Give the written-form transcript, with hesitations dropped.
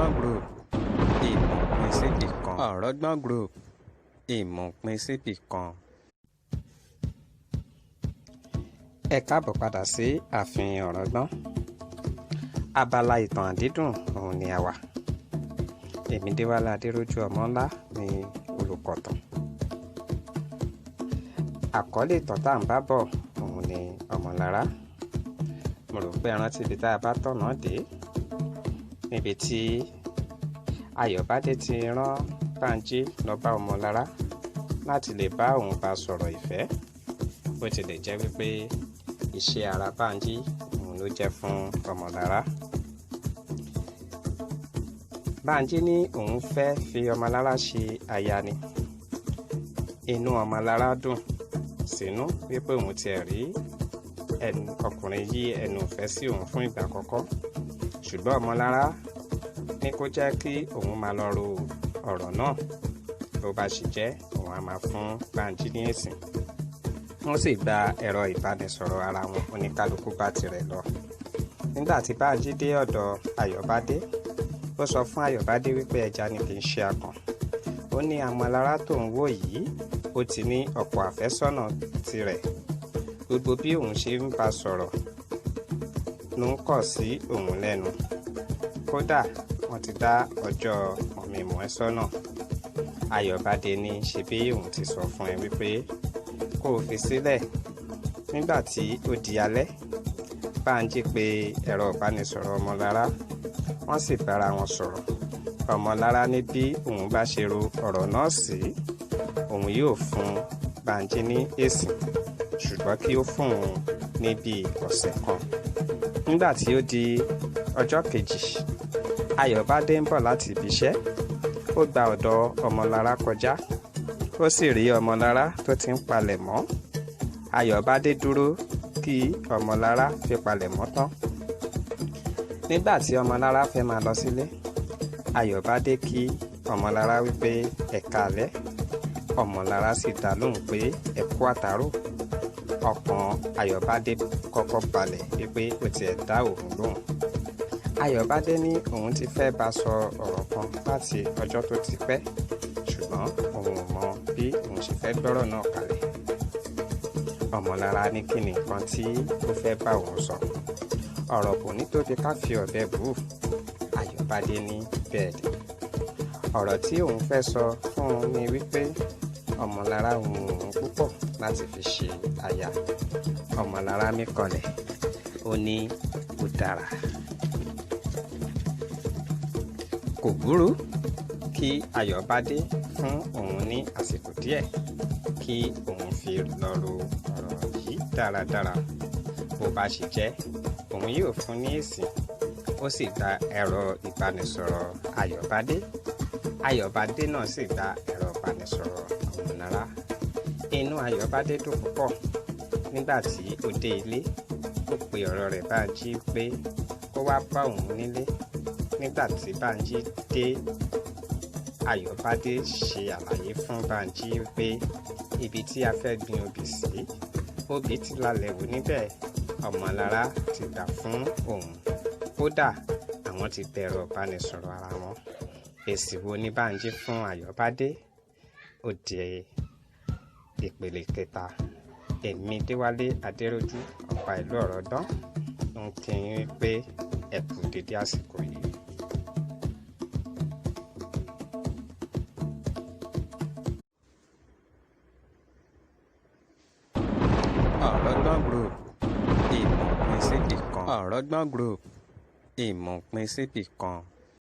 Ọ̀rọ̀gbọ́n Group ìmọ̀ pín síbì kan. Ọ̀rọ̀gbọ́n Group ìmọ̀ pín síbì kan. Ẹ káàbọ̀ padà sí ààfin Ọ̀rọ̀gbọ́n. Abala ìtàn àdídùn òun ni a wà. Èmi Déwálé Adérójú Ọmọńlá ni olùkọ̀tàn. Àkọlé ìtàn tá à ń bá bọ̀ òun ni Ọmọlára. Mo rò pé ẹ rántí ibi tá a bá tọ̀nà dé, níbi tí Ayọ̀bádé ti rán Bánjí lọ bá Ọmọlára láti lè bá òun bá sọ̀rọ̀ ìfẹ́, bó tilẹ̀ jẹ́ wípé iṣẹ́ ara Bánjí òun ló jẹ́ fún Ọmọlára. Bánjí ní òun fẹ́ fi Ọmọlára ṣe aya ni. Inú Ọmọlára dùn sínú wípé òun tiẹ̀ rí ọkùnrin yí ẹnu ìfẹ́ sí òun fún ìgbà àkọ́kọ́, ṣùgbọ́n Ọmọlára ní kó jẹ́ kí òun máa lọ ro ọ̀rọ̀ náà, bó bá sì jẹ́ òun á máa fún Bánjí ní èsì. Wọ́n sì gba ẹ̀rọ ìbánisọ̀rọ̀ ara wọn, oníkálukú bá tirẹ̀ lọ. Nígbà tí Bánjí dé ọ̀dọ̀ Ayọ̀bádé, ó sọ fún Ayọ̀bádé wípé ẹja ni kì í ṣe akàn. Ó ní Ọmọlára tó ń wò yìí, ó ti ní ọ̀pọ̀ àfẹ́sọ́nà tirẹ̀. Gbogbo bí òun ṣe ń bá sọ̀rọ̀ ló ń kọ̀ sí òun lẹ́nu. Kódà wọ́n ti dá ọjọ́ ọ̀mìmọ̀ ẹ sọ́nà. Ayọ̀bádé ní ṣe bí òun ti sọ fún ẹ wípé kó o fi sílẹ̀. Nígbà tí ó di alẹ́, Bánjí pe ẹ̀rọ ìbánisọ̀rọ̀ Ọmọlára, wọ́n sì bára wọn sọ̀rọ̀. Ọmọlára ní bí òun bá ṣe ro ọ̀rọ̀ náà sí, òun yóò fún Bánjí ní èsì, ṣùgbọ́n kí ó fún òun ní bíi ọ̀sẹ̀ kan. Nígbà tí ó di ọjọ́ kejì, Ayọ̀bádé ń bọ̀ láti ibi iṣẹ́. Ó gba ọ̀dọ̀ Ọmọlára kọjá, ó sì rí Ọmọlára tó ti ń palẹ̀ mọ́. Ayọ̀bádé dúró kí Ọmọlára fi palẹ̀ mọ́ tán. Nígbà tí Ọmọlára fẹ́ máa lọ sílé, Ayọ̀bádé kí Ọmọlára wípé ẹ káalẹ́. Ọmọlára sì dá lóhùn pé ẹ kú àtàárọ̀. Ọkàn Ayọ̀bádé kọ́kọ́ balẹ̀ wípé ó tiẹ̀ dá òun lóhùn. Ayọ̀bádé ní òun ti fẹ́ bá sọ ọ̀rọ̀ kan láti ọjọ́ tó ti pẹ́, ṣùgbọ́n òun ò mọ bí òun ṣe fẹ́ gbọ́rọ̀ náà kalẹ̀. Ọmọlára ní kí ni nǹkan tí ó fẹ́ bá òun sọ. Ọ̀rọ̀ kò ní tóbi ká fi ọ̀bẹ bù ú. Ayọ̀bádé ní bẹ́ẹ̀ ni. Ọ̀rọ̀ tí òun fẹ́ sọ fún un ni wípé Ọmọlára wù òun púpọ̀ láti fi ṣe aya. Ọmọlára mí kanlẹ̀, ó ní ó dára. Kò burú kí Ayọ̀bádé fún òun ní àsìkò díẹ̀ kí òun fi lọ ro ọ̀rọ̀ yìí dáradára. Bó bá ṣe jẹ́, òun yóò fún ní èsì. Ó sì gba ẹ̀rọ ìbánisọ̀rọ̀ Ayọ̀bádé. Ayọ̀bádé náà sì gba ẹ̀rọ ìbánisọ̀rọ̀ Ọmọlára. Inú Ayọ̀bádé dùn púpọ̀. Nígbà tí ó dé ilé, ó pe ọ̀rọ̀ rẹ̀ Bánjí pé kó wá bá òun nílé. Nígbà tí Bánjí dé, Ayọ̀bádé ṣe àlàyé fún Bánjí pé ibi tí a fẹ́ gbin obì sí, obì ti lálẹ́ wò níbẹ̀. Ọmọlára ti gbà fún òun. Kódà àwọn ti bẹ̀rẹ̀ ìbánisọ̀rọ̀ ara wọn. Èsì wo ni Bánjí fún Ayọ̀bádé? Ó di ìpele kẹta. Èmi Déwálé Adérójú ọba ìlú Ọ̀rọ̀gbọ́n ń kí yín pé ẹ kú dédé àsìkò yìí. Ọ̀rọ̀gbọ́n Group ìmọ̀ pín síbì kan. Ọ̀rọ̀gbọ́n Group ìmọ̀ pín síbì kan.